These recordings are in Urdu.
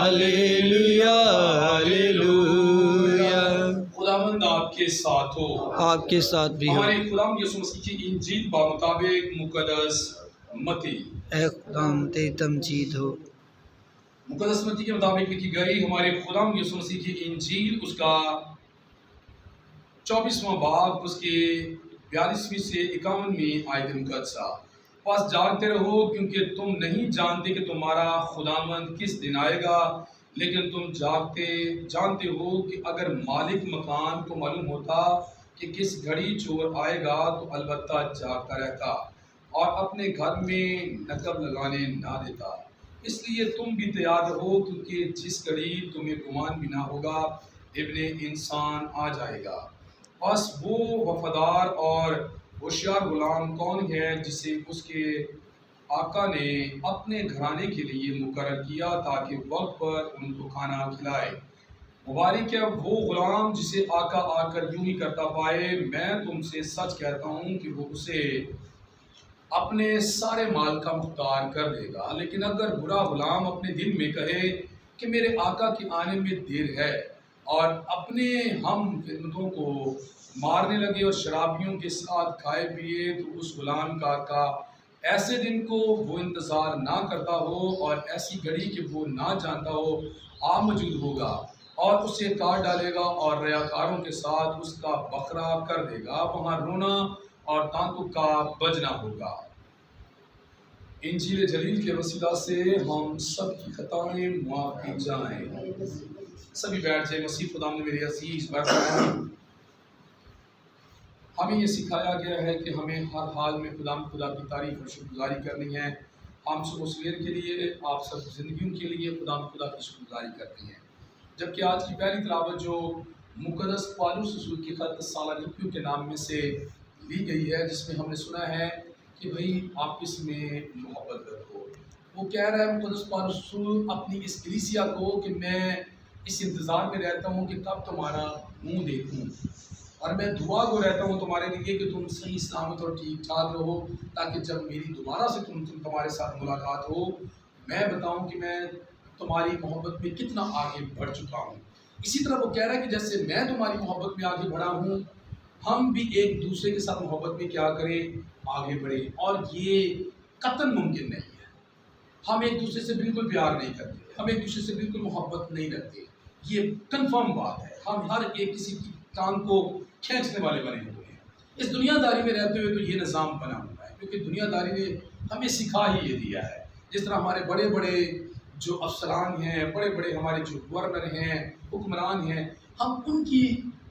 ہلیلویا ہلیلویا۔ خداوند آپ کے ساتھ ہو، آپ کے ساتھ بھی ہو۔ ہمارے خداوند یسوع مسیح کی انجیل بمطابق مقدس متی، اے خداوند تیری تمجید ہو۔ مقدس متی کے مطابق لکھی گئی ہمارے خداوند یسوع مسیح کی انجیل، اس کا 24واں باب، اس کے 42ویں سے 51ویں آیت مقدسہ۔ پس جاگتے رہو، کیونکہ تم نہیں جانتے کہ تمہارا خداوند کس دن آئے گا، لیکن تم جانتے ہو کہ اگر مالک مکان کو معلوم ہوتا کہ کس گھڑی چور آئے گا تو البتہ جاگتا رہتا اور اپنے گھر میں نقب لگانے نہ دیتا۔ اس لیے تم بھی تیار رہو، کیونکہ جس گھڑی تمہیں گمان بھی نہ ہوگا ابن انسان آ جائے گا۔ بس وہ وفادار اور ہوشیار غلام کون ہے جسے اس کے آقا نے اپنے گھرانے کے لیے مقرر کیا تاکہ وقت پر ان کو کھانا کھلائے۔ مبارک ہے وہ غلام جسے آقا آ کر یوں ہی کرتا پائے۔ میں تم سے سچ کہتا ہوں کہ وہ اسے اپنے سارے مال کا مختار کر دے گا۔ لیکن اگر برا غلام اپنے دل میں کہے کہ میرے آقا کے آنے میں دیر ہے اور اپنے ہم خدمتوں کو مارنے لگے اور شرابیوں کے ساتھ کھائے پیے، تو اس غلام کا آقا ایسے دن کو وہ انتظار نہ کرتا ہو اور ایسی گھڑی کہ وہ نہ جانتا ہو آ موجود ہوگا اور اسے کاٹ ڈالے گا اور ریاکاروں کے ساتھ اس کا بکرا کر دے گا۔ وہاں رونا اور دانتوں کا بجنا ہوگا۔ انجیل جلیل کے وسیلہ سے ہم سب کی خطائیں معاف کی جائیں۔ سبھی بیٹھ جائیں۔ مسیح خدا نے میرے عزیز بھائیوں، ہمیں یہ سکھایا گیا ہے کہ ہمیں ہر حال میں خدا کی تعریف اور شکر گزاری کرنی ہے۔ ہم صبح و سویر کے لیے، آپ سب زندگیوں کے لیے خدا کی شکر گزاری کرتے ہیں۔ جبکہ آج کی پہلی تلاوت جو مقدس پالوس رسول کی خط سالانیکیوں کے نام میں سے لی گئی ہے، جس میں ہم نے سنا ہے کہ بھئی آپس میں محبت رکھو۔ وہ کہہ رہا ہے مقدس پالوس رسول اپنی اس کلیسیا کو کہ میں اس انتظار میں رہتا ہوں کہ کب تمہارا منہ دیکھوں، اور میں دعا کو رہتا ہوں تمہارے لیے کہ تم صحیح سلامت اور ٹھیک ٹھاک رہو، تاکہ جب میری دوبارہ سے تمہارے ساتھ ملاقات ہو، میں بتاؤں کہ میں تمہاری محبت میں کتنا آگے بڑھ چکا ہوں۔ اسی طرح وہ کہہ رہا ہے کہ جیسے میں تمہاری محبت میں آگے بڑھا ہوں، ہم بھی ایک دوسرے کے ساتھ محبت میں کیا کریں، آگے بڑھیں۔ اور یہ قطعاً ممکن نہیں ہے۔ ہم ایک دوسرے سے بالکل پیار نہیں کرتے، ہم ایک دوسرے سے بالکل محبت نہیں رکھتے، یہ کنفرم بات ہے۔ ہم ہر ایک کسی کی ٹانگ کو کھینچنے والے بنے ہوئے ہیں۔ اس دنیا داری میں رہتے ہوئے تو یہ نظام بنا ہوا ہے، کیونکہ دنیا داری نے ہمیں سکھا ہی یہ دیا ہے۔ جس طرح ہمارے بڑے بڑے جو افسران ہیں، بڑے بڑے ہمارے جو گورنر ہیں، حکمران ہیں، ہم ان کی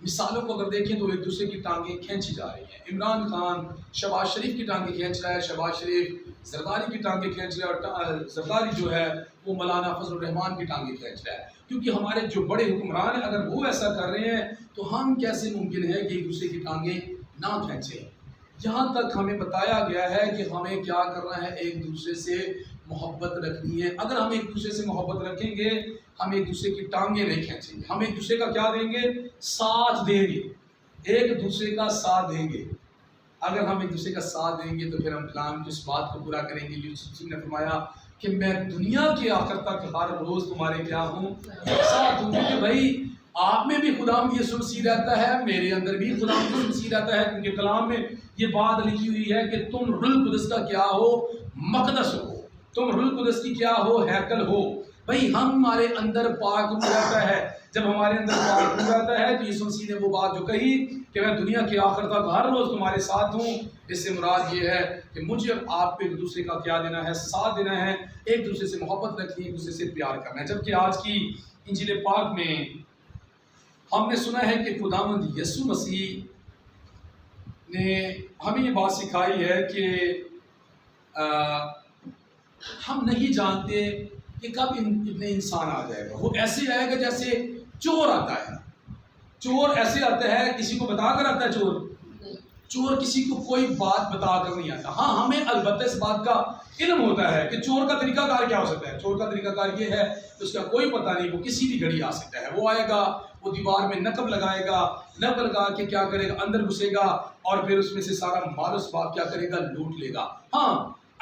مثالوں کو اگر دیکھیں تو ایک دوسرے کی ٹانگیں کھینچی جا رہی ہیں۔ عمران خان شہباز شریف کی ٹانگیں کھینچ رہا ہے، شہباز شریف زرداری کی ٹانگیں کھینچ رہا ہے، اور زرداری جو ہے وہ مولانا فضل الرحمان کی ٹانگیں کھینچ رہا ہے۔ کیونکہ ہمارے جو بڑے حکمران ہیں اگر وہ ایسا کر رہے ہیں تو ہم کیسے ممکن ہے کہ ایک دوسرے کی ٹانگیں نہ کھینچیں۔ یہاں تک ہمیں بتایا گیا ہے کہ ہمیں کیا کرنا ہے، ایک دوسرے سے محبت رکھنی ہے۔ اگر ہم ایک دوسرے سے محبت رکھیں گے، ہم ایک دوسرے کی ٹانگیں نہیں کھینچیں گے، ہم ایک دوسرے کا کیا دیں گے، ساتھ دیں گے، ایک دوسرے کا ساتھ دیں گے۔ اگر ہم ایک دوسرے کا ساتھ دیں گے تو پھر ہم کلام کی اس بات کو پورا کریں گے۔ یوسف نے فرمایا کہ میں دنیا کے آخر تک ہر روز تمہارے کیا ہوں، ساتھ ہوں۔ کیونکہ بھائی آپ میں بھی خداوند یسوع مسیح رہتا ہے، میرے اندر بھی خداوند یسوع مسیح رہتا ہے، کیونکہ کلام میں یہ بات لکھی ہوئی ہے کہ تم روح القدس کا کیا ہو، مقدس ہو، تم روح القدس کی کیا ہو، ہیکل ہو۔ بھائی ہمارے اندر پاک روح رہتا ہے۔ جب ہمارے اندر پاک روح رہتا ہے تو یسوع مسیح نے وہ بات جو کہی کہ میں دنیا کے آخر تک ہر روز تمہارے ساتھ ہوں، اس سے مراد یہ ہے کہ مجھے اور آپ کو ایک دوسرے کا کیا دینا ہے، ساتھ دینا ہے، ایک دوسرے سے محبت رکھنی ہے، ایک دوسرے سے پیار کرنا ہے۔ جبکہ آج کی انجیل پاک میں ہم نے سنا ہے کہ خداوند یسوع مسیح نے ہمیں یہ بات سکھائی ہے کہ ہم نہیں جانتے کہ کب ابن انسان آ جائے گا۔ وہ ایسے آئے گا جیسے چور آتا ہے۔ چور ایسے آتا ہے، کسی کو بتا کر آتا ہے چور کسی کو کوئی بات بتا کر نہیں آتا۔ ہاں ہمیں البتہ اس بات کا علم ہوتا ہے کہ چور کا طریقہ کار کیا ہو سکتا ہے۔ چور کا طریقہ کار یہ ہے کہ اس کا کوئی پتہ نہیں، وہ کسی بھی گھڑی آ سکتا ہے۔ وہ آئے گا، وہ دیوار میں نقب لگائے گا، نقب لگا کے کیا کرے گا، اندر گھسے گا اور پھر اس میں سے سارا مال اس باپ کیا کرے گا، لوٹ لے گا۔ ہاں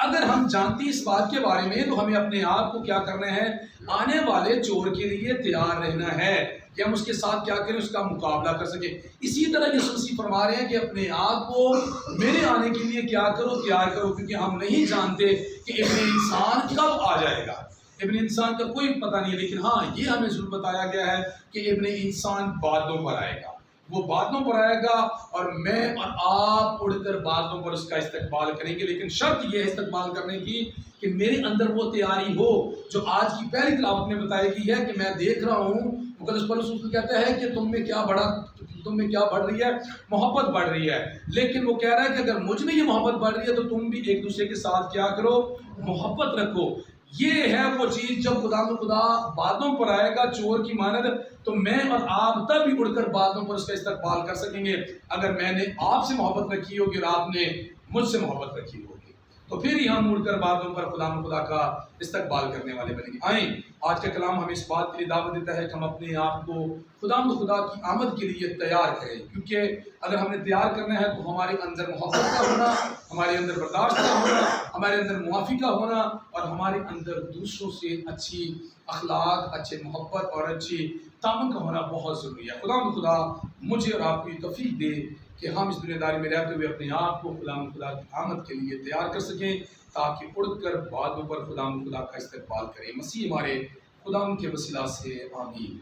اگر ہم جانتے اس بات کے بارے میں تو ہمیں اپنے آپ کو کیا کرنا ہے، آنے والے چور کے لیے تیار رہنا ہے کہ ہم اس کے ساتھ کیا کریں، اس کا مقابلہ کر سکیں۔ اسی طرح یسوع مسیح فرما رہے ہیں کہ اپنے آپ کو میرے آنے کے لیے کیا کرو، تیار کرو، کیونکہ ہم نہیں جانتے کہ ابن انسان کب آ جائے گا۔ ابن انسان کا کوئی پتہ نہیں ہے، لیکن ہاں یہ ہمیں ضرور بتایا گیا ہے کہ ابن انسان بادلوں پر آئے گا، وہ بادلوں پر آئے گا اور میں اور آپ اڑ کر بادلوں پر اس کا استقبال کریں گے۔ لیکن شرط یہ ہے استقبال کرنے کی کہ میرے اندر وہ تیاری ہو جو آج کی پہلی تلاوت میں بتائی گئی ہے کہ میں دیکھ رہا ہوں، مقدس پولس رسول کہتا ہے کہ تم میں کیا بڑھ رہی ہے، محبت بڑھ رہی ہے۔ لیکن وہ کہہ رہا ہے کہ اگر مجھ میں یہ محبت بڑھ رہی ہے تو تم بھی ایک دوسرے کے ساتھ کیا کرو، محبت رکھو۔ یہ ہے وہ چیز جب خدا بادلوں پر آئے گا چور کی مانند، تو میں اور آپ تب بھی اڑ کر بادلوں پر اس کا استقبال کر سکیں گے اگر میں نے آپ سے محبت رکھی ہوگی اور آپ نے مجھ سے محبت رکھی ہوگی، تو پھر ہی ہم اڑ کر بادلوں پر خدا کا استقبال کرنے والے بنیں گے۔ آئیں، آج کا کلام ہمیں اس بات کے لیے دعوت دیتا ہے کہ ہم اپنے آپ کو خدا کی آمد کے لیے تیار کریں، کیونکہ اگر ہم نے تیار کرنا ہے تو ہمارے اندر محبت کا ہونا، ہمارے اندر برداشت کا ہونا، ہمارے اندر معافی کا ہونا اور ہمارے اندر دوسروں سے اچھی اخلاق، اچھے محبت اور اچھی تعاون کا ہونا بہت ضروری ہے۔ خدا مجھے اور آپ کو یہ توفیق دے کہ ہم اس دنیا داری میں رہتے ہوئے اپنے آپ کو خدا کی آمد کے لیے تیار کر سکیں، تاکہ اڑ کر بادلوں پر خدا کا استقبال کریں۔ مسیح ہمارے خدا کے وسیلہ سے آمین۔